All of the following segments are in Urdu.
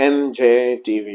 MJ TV।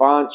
5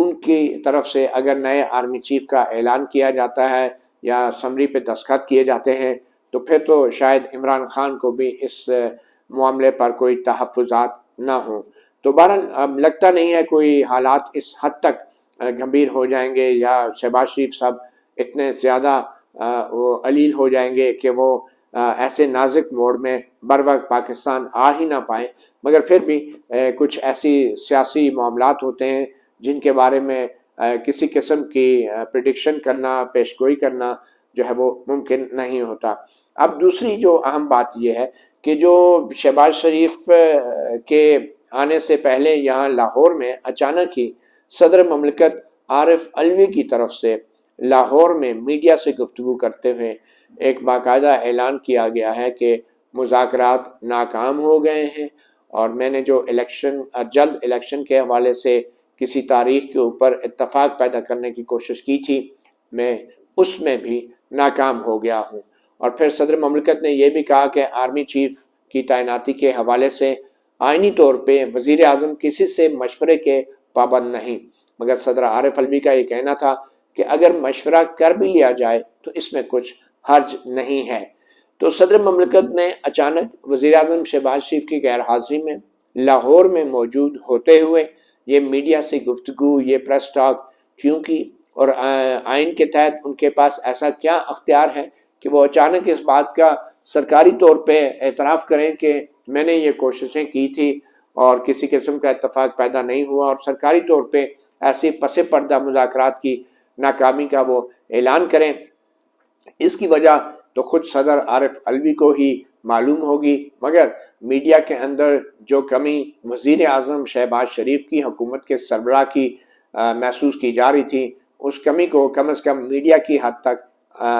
ان کی طرف سے اگر نئے آرمی چیف کا اعلان کیا جاتا ہے یا سمری پہ دستخط کیے جاتے ہیں تو پھر تو شاید عمران خان کو بھی اس معاملے پر کوئی تحفظات نہ ہوں۔ تو بہرحال اب لگتا نہیں ہے کوئی حالات اس حد تک گمبھیر ہو جائیں گے یا شہباز شریف صاحب اتنے زیادہ وہ علیل ہو جائیں گے کہ وہ ایسے نازک موڑ میں بر وقت پاکستان آ ہی نہ پائیں، مگر پھر بھی کچھ ایسی سیاسی معاملات ہوتے ہیں جن کے بارے میں کسی قسم کی پریڈکشن کرنا، پیشگوئی کرنا جو ہے وہ ممکن نہیں ہوتا۔ اب دوسری جو اہم بات یہ ہے کہ جو شہباز شریف کے آنے سے پہلے یہاں لاہور میں اچانک ہی صدر مملکت عارف علوی کی طرف سے لاہور میں میڈیا سے گفتگو کرتے ہوئے ایک باقاعدہ اعلان کیا گیا ہے کہ مذاکرات ناکام ہو گئے ہیں، اور میں نے جو جلد الیکشن کے حوالے سے کسی تاریخ کے اوپر اتفاق پیدا کرنے کی کوشش کی تھی، میں اس میں بھی ناکام ہو گیا ہوں۔ اور پھر صدر مملکت نے یہ بھی کہا کہ آرمی چیف کی تعیناتی کے حوالے سے آئینی طور پہ وزیر اعظم کسی سے مشورے کے پابند نہیں، مگر صدر عارف علوی کا یہ کہنا تھا کہ اگر مشورہ کر بھی لیا جائے تو اس میں کچھ حرج نہیں ہے۔ تو صدر مملکت نے اچانک وزیر اعظم شہباز شریف کی غیر حاضری میں لاہور میں موجود ہوتے ہوئے یہ میڈیا سے گفتگو، یہ پریس ٹاک کیوں کی، اور آئین کے تحت ان کے پاس ایسا کیا اختیار ہے کہ وہ اچانک اس بات کا سرکاری طور پہ اعتراف کریں کہ میں نے یہ کوششیں کی تھی اور کسی قسم کا اتفاق پیدا نہیں ہوا، اور سرکاری طور پہ ایسی پس پردہ مذاکرات کی ناکامی کا وہ اعلان کریں۔ اس کی وجہ تو خود صدر عارف علوی کو ہی معلوم ہوگی، مگر میڈیا کے اندر جو کمی وزیر اعظم شہباز شریف کی حکومت کے سربراہ کی محسوس کی جا رہی تھی، اس کمی کو کم از کم میڈیا کی حد تک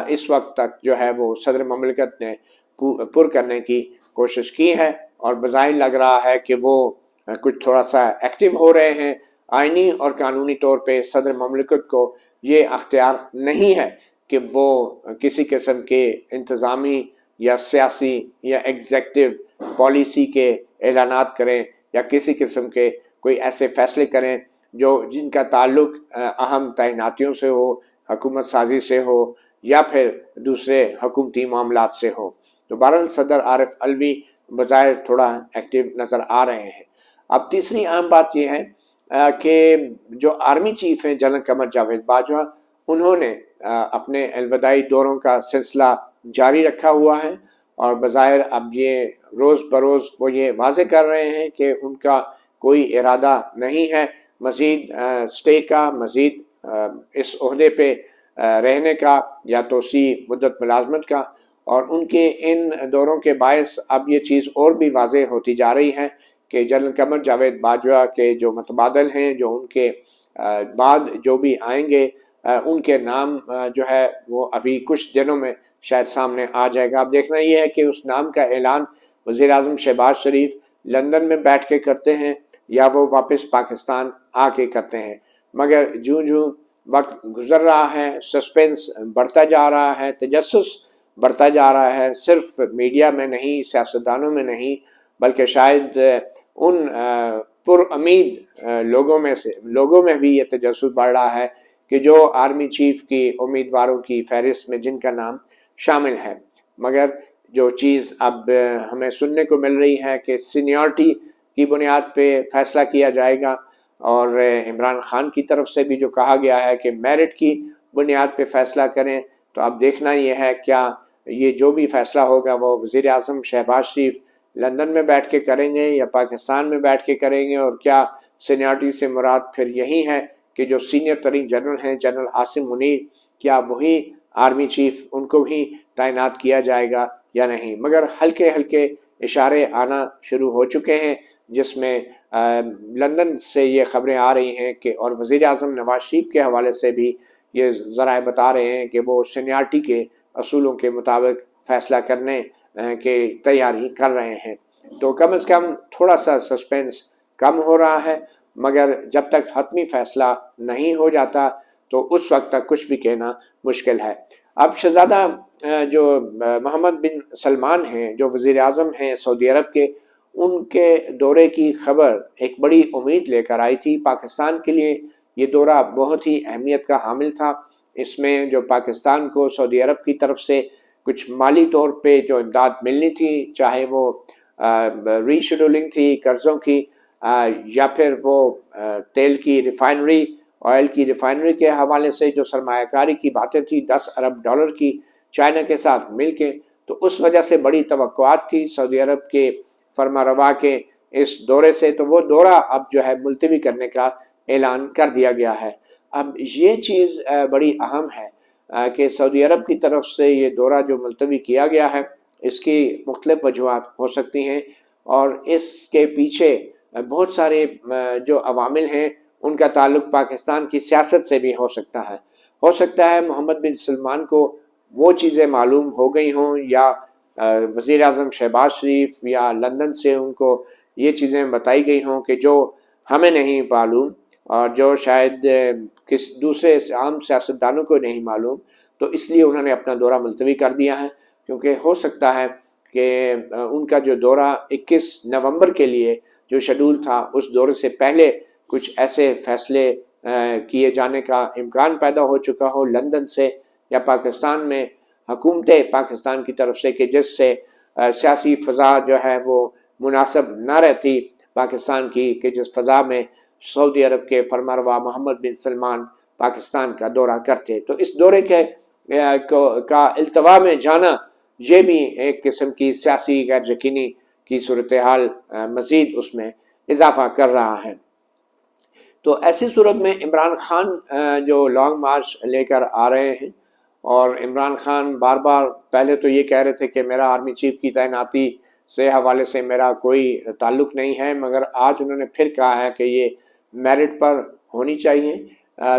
اس وقت تک جو ہے وہ صدر مملکت نے پر کرنے کی کوشش کی ہے، اور بظاہر لگ رہا ہے کہ وہ کچھ تھوڑا سا ایکٹیو ہو رہے ہیں۔ آئینی اور قانونی طور پہ صدر مملکت کو یہ اختیار نہیں ہے کہ وہ کسی قسم کے انتظامی یا سیاسی یا ایگزیکٹو پالیسی کے اعلانات کریں یا کسی قسم کے کوئی ایسے فیصلے کریں جن کا تعلق اہم تعیناتیوں سے ہو، حکومت سازی سے ہو یا پھر دوسرے حکومتی معاملات سے ہو۔ تو بہرحال صدر عارف علوی بظاہر تھوڑا ایکٹیو نظر آ رہے ہیں۔ اب تیسری اہم بات یہ ہے کہ جو آرمی چیف ہیں جنرل قمر جاوید باجوہ، انہوں نے اپنے الوداعی دوروں کا سلسلہ جاری رکھا ہوا ہے، اور بظاہر اب یہ روز بروز وہ یہ واضح کر رہے ہیں کہ ان کا کوئی ارادہ نہیں ہے مزید سٹے کا، مزید اس عہدے پہ رہنے کا یا توسیع مدت ملازمت کا، اور ان کے ان دوروں کے باعث اب یہ چیز اور بھی واضح ہوتی جا رہی ہے کہ جنرل قمر جاوید باجوہ کے جو متبادل ہیں، جو ان کے بعد جو بھی آئیں گے، ان کے نام جو ہے وہ ابھی کچھ دنوں میں شاید سامنے آ جائے گا۔ اب دیکھنا یہ ہے کہ اس نام کا اعلان وزیر اعظم شہباز شریف لندن میں بیٹھ کے کرتے ہیں یا وہ واپس پاکستان آ کے کرتے ہیں، مگر جوں وقت گزر رہا ہے، سسپینس بڑھتا جا رہا ہے، تجسس بڑھتا جا رہا ہے، صرف میڈیا میں نہیں، سیاستدانوں میں نہیں، بلکہ شاید ان پر امید لوگوں میں بھی یہ تجسس بڑھ رہا ہے کہ جو آرمی چیف کی امیدواروں کی فہرست میں جن کا نام شامل ہے، مگر جو چیز اب ہمیں سننے کو مل رہی ہے کہ سینیورٹی کی بنیاد پہ فیصلہ کیا جائے گا، اور عمران خان کی طرف سے بھی جو کہا گیا ہے کہ میرٹ کی بنیاد پہ فیصلہ کریں۔ تو اب دیکھنا یہ ہے کیا یہ جو بھی فیصلہ ہوگا وہ وزیر اعظم شہباز شریف لندن میں بیٹھ کے کریں گے یا پاکستان میں بیٹھ کے کریں گے، اور کیا سینیورٹی سے مراد پھر یہی ہے کہ جو سینئر ترین جنرل ہیں جنرل عاصم منیر، کیا وہی آرمی چیف ان کو بھی تعینات کیا جائے گا یا نہیں۔ مگر ہلکے ہلکے اشارے آنا شروع ہو چکے ہیں، جس میں لندن سے یہ خبریں آ رہی ہیں کہ اور وزیر اعظم نواز شریف کے حوالے سے بھی یہ ذرائع بتا رہے ہیں کہ وہ سینیارٹی کے اصولوں کے مطابق فیصلہ کرنے کی تیاری کر رہے ہیں۔ تو کم از کم تھوڑا سا سسپینس کم ہو رہا ہے، مگر جب تک حتمی فیصلہ نہیں ہو جاتا تو اس وقت تک کچھ بھی کہنا مشکل ہے۔ اب شہزادہ جو محمد بن سلمان ہیں، جو وزیر اعظم ہیں سعودی عرب کے، ان کے دورے کی خبر ایک بڑی امید لے کر آئی تھی۔ پاکستان کے لیے یہ دورہ بہت ہی اہمیت کا حامل تھا۔ اس میں جو پاکستان کو سعودی عرب کی طرف سے کچھ مالی طور پہ جو امداد ملنی تھی، چاہے وہ ری شیڈولنگ تھی قرضوں کی، یا پھر وہ تیل کی ریفائنری، آئل کی ریفائنری کے حوالے سے جو سرمایہ کاری کی باتیں تھیں 10 ارب ڈالر کی چائنا کے ساتھ مل کے، تو اس وجہ سے بڑی توقعات تھی سعودی عرب کے فرما روا کے اس دورے سے، تو وہ دورہ اب جو ہے ملتوی کرنے کا اعلان کر دیا گیا ہے۔ اب یہ چیز بڑی اہم ہے کہ سعودی عرب کی طرف سے یہ دورہ جو ملتوی کیا گیا ہے، اس کی مختلف وجوہات ہو سکتی ہیں، اور اس کے پیچھے بہت سارے جو عوامل ہیں ان کا تعلق پاکستان کی سیاست سے بھی ہو سکتا ہے محمد بن سلمان کو وہ چیزیں معلوم ہو گئی ہوں، یا وزیر اعظم شہباز شریف یا لندن سے ان کو یہ چیزیں بتائی گئی ہوں کہ جو ہمیں نہیں معلوم، اور جو شاید دوسرے عام سیاستدانوں کو نہیں معلوم، تو اس لیے انہوں نے اپنا دورہ ملتوی کر دیا ہے، کیونکہ ہو سکتا ہے کہ ان کا جو دورہ 21 نومبر کے لیے جو شیڈول تھا، اس دورے سے پہلے کچھ ایسے فیصلے کیے جانے کا امکان پیدا ہو چکا ہو لندن سے یا پاکستان میں حکومت پاکستان کی طرف سے، کہ جس سے سیاسی فضا جو ہے وہ مناسب نہ رہتی پاکستان کی، کہ جس فضا میں سعودی عرب کے فرمانروا محمد بن سلمان پاکستان کا دورہ کرتے۔ تو اس دورے کے کا التوا میں جانا، یہ بھی ایک قسم کی سیاسی غیر یقینی کی صورتحال مزید اس میں اضافہ کر رہا ہے۔ تو ایسی صورت میں عمران خان جو لانگ مارچ لے کر آ رہے ہیں، اور عمران خان بار بار پہلے تو یہ کہہ رہے تھے کہ میرا آرمی چیف کی تعیناتی سے حوالے سے میرا کوئی تعلق نہیں ہے، مگر آج انہوں نے پھر کہا ہے کہ یہ میرٹ پر ہونی چاہیے۔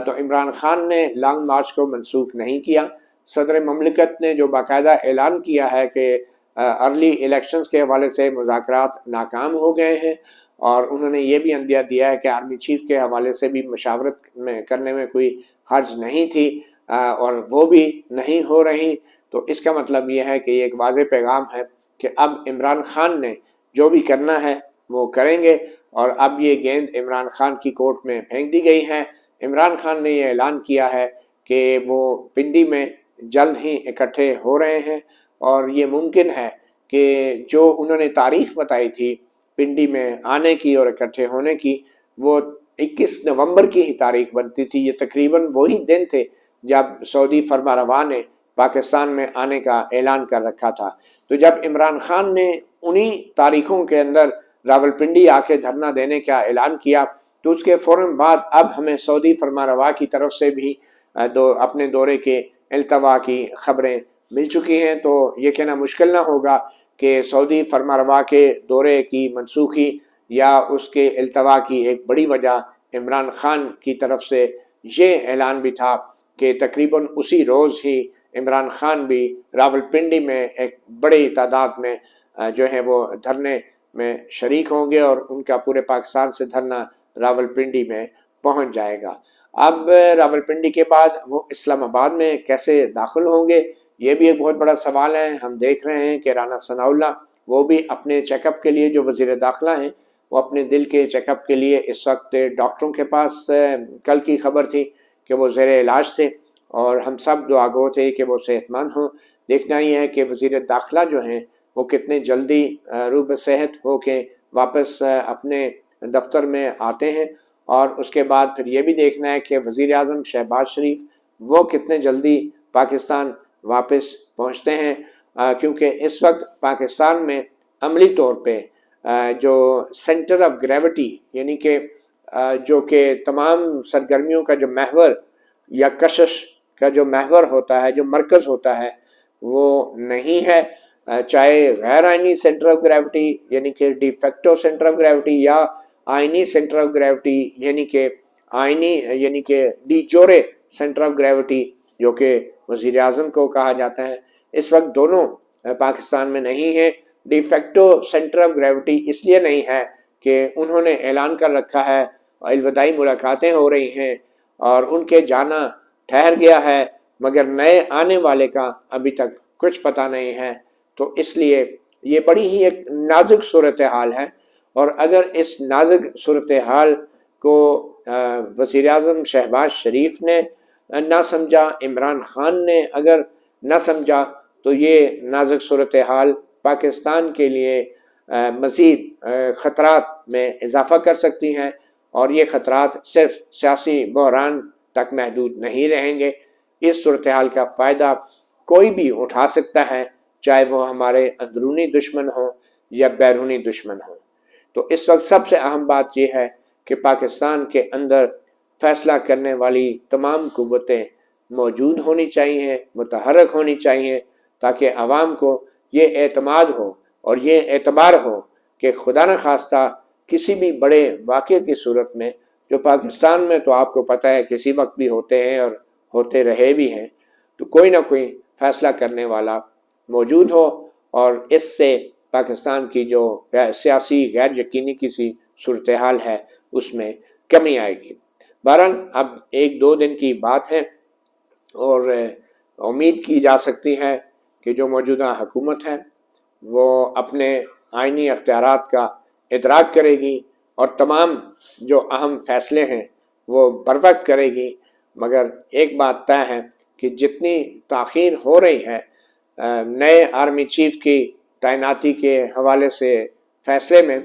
تو عمران خان نے لانگ مارچ کو منسوخ نہیں کیا۔ صدر مملکت نے جو باقاعدہ اعلان کیا ہے کہ ارلی الیکشنز کے حوالے سے مذاکرات ناکام ہو گئے ہیں، اور انہوں نے یہ بھی عندیہ دیا ہے کہ آرمی چیف کے حوالے سے بھی مشاورت کرنے میں کوئی حرج نہیں تھی، اور وہ بھی نہیں ہو رہی۔ تو اس کا مطلب یہ ہے کہ یہ ایک واضح پیغام ہے کہ اب عمران خان نے جو بھی کرنا ہے وہ کریں گے، اور اب یہ گیند عمران خان کی کورٹ میں پھینک دی گئی ہے۔ عمران خان نے یہ اعلان کیا ہے کہ وہ پنڈی میں جلد ہی اکٹھے ہو رہے ہیں، اور یہ ممکن ہے کہ جو انہوں نے تاریخ بتائی تھی پنڈی میں آنے کی اور اکٹھے ہونے کی، وہ 21 نومبر کی ہی تاریخ بنتی تھی۔ یہ تقریباً وہی دن تھے جب سعودی فرما روا نے پاکستان میں آنے کا اعلان کر رکھا تھا۔ تو جب عمران خان نے انہی تاریخوں کے اندر راولپنڈی آ کے دھرنا دینے کا اعلان کیا، تو اس کے فوراً بعد اب ہمیں سعودی فرما روا کی طرف سے بھی اپنے دورے کے التوا کی خبریں مل چکی ہیں۔ تو یہ کہنا مشکل نہ ہوگا کہ سعودی فرما روا کے دورے کی منسوخی یا اس کے التوا کی ایک بڑی وجہ عمران خان کی طرف سے یہ اعلان بھی تھا کہ تقریباً اسی روز ہی عمران خان بھی راولپنڈی میں ایک بڑی تعداد میں جو ہے وہ دھرنے میں شریک ہوں گے، اور ان کا پورے پاکستان سے دھرنا راولپنڈی میں پہنچ جائے گا۔ اب راولپنڈی کے بعد وہ اسلام آباد میں کیسے داخل ہوں گے، یہ بھی ایک بہت بڑا سوال ہے۔ ہم دیکھ رہے ہیں کہ رانا ثناء اللہ وہ بھی اپنے چیک اپ کے لیے، جو وزیر داخلہ ہیں، وہ اپنے دل کے چیک اپ کے لیے اس وقت ڈاکٹروں کے پاس، کل کی خبر تھی کہ وہ زیر علاج تھے، اور ہم سب دعا گو تھے کہ وہ صحت مند ہوں۔ دیکھنا یہ ہے کہ وزیر داخلہ جو ہیں وہ کتنے جلدی روب صحت ہو کے واپس اپنے دفتر میں آتے ہیں، اور اس کے بعد پھر یہ بھی دیکھنا ہے کہ وزیر اعظم شہباز شریف وہ کتنے جلدی پاکستان واپس پہنچتے ہیں، کیونکہ اس وقت پاکستان میں عملی طور پہ جو سینٹر آف گریوٹی، یعنی کہ جو کہ تمام سرگرمیوں کا جو محور یا کشش کا جو محور ہوتا ہے، جو مرکز ہوتا ہے، وہ نہیں ہے۔ چاہے غیر آئینی سینٹر آف گریوٹی یعنی کہ D facto centre of gravity, یا آئینی سینٹر آف گریوٹی یعنی کہ آئینی یعنی کہ ڈی جورے سینٹر آف گریوٹی جو کہ وزیر اعظم کو کہا جاتا ہے، اس وقت دونوں پاکستان میں نہیں ہے۔ De facto centre of gravity اس لیے نہیں ہے کہ انہوں نے اعلان کر رکھا ہے، الوداعی ملاقاتیں ہو رہی ہیں اور ان کے جانا ٹھہر گیا ہے، مگر نئے آنے والے کا ابھی تک کچھ پتہ نہیں ہے۔ تو اس لیے یہ بڑی ہی ایک نازک صورتحال ہے، اور اگر اس نازک صورتحال کو وزیر اعظم شہباز شریف نے نہ سمجھا، عمران خان نے اگر نہ سمجھا تو یہ نازک صورتحال پاکستان کے لیے مزید خطرات میں اضافہ کر سکتی ہیں، اور یہ خطرات صرف سیاسی بحران تک محدود نہیں رہیں گے۔ اس صورتحال کا فائدہ کوئی بھی اٹھا سکتا ہے، چاہے وہ ہمارے اندرونی دشمن ہوں یا بیرونی دشمن ہوں۔ تو اس وقت سب سے اہم بات یہ ہے کہ پاکستان کے اندر فیصلہ کرنے والی تمام قوتیں موجود ہونی چاہیے، متحرک ہونی چاہیے، تاکہ عوام کو یہ اعتماد ہو اور یہ اعتبار ہو کہ خدا نہ خواستہ کسی بھی بڑے واقعے کی صورت میں، جو پاکستان میں تو آپ کو پتہ ہے کسی وقت بھی ہوتے ہیں اور ہوتے رہے بھی ہیں، تو کوئی نہ کوئی فیصلہ کرنے والا موجود ہو، اور اس سے پاکستان کی جو سیاسی غیر یقینی کسی صورتحال ہے اس میں کمی آئے گی۔ بہرحال اب 1-2 دن کی بات ہے، اور امید کی جا سکتی ہے کہ جو موجودہ حکومت ہے وہ اپنے آئینی اختیارات کا ادراک کرے گی اور تمام جو اہم فیصلے ہیں وہ بروقت کرے گی۔ مگر ایک بات طے ہے کہ جتنی تاخیر ہو رہی ہے نئے آرمی چیف کی تعیناتی کے حوالے سے فیصلے میں،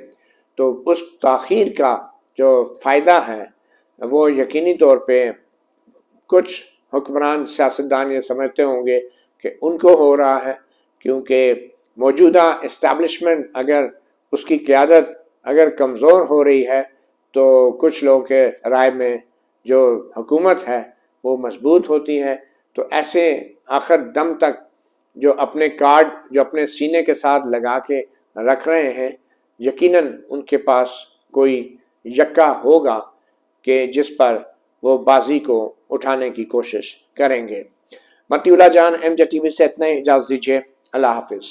تو اس تاخیر کا جو فائدہ ہے وہ یقینی طور پہ کچھ حکمران سیاستدان یہ سمجھتے ہوں گے کہ ان کو ہو رہا ہے، کیونکہ موجودہ اسٹیبلشمنٹ اگر اس کی قیادت اگر کمزور ہو رہی ہے تو کچھ لوگوں کے رائے میں جو حکومت ہے وہ مضبوط ہوتی ہے۔ تو ایسے آخر دم تک جو اپنے کارڈ جو اپنے سینے کے ساتھ لگا کے رکھ رہے ہیں، یقیناً ان کے پاس کوئی یکا ہوگا کہ جس پر وہ بازی کو اٹھانے کی کوشش کریں گے۔ متی اللہ جان، MJ TV سے اتنا ہی، اجازت دیجیے، اللہ حافظ۔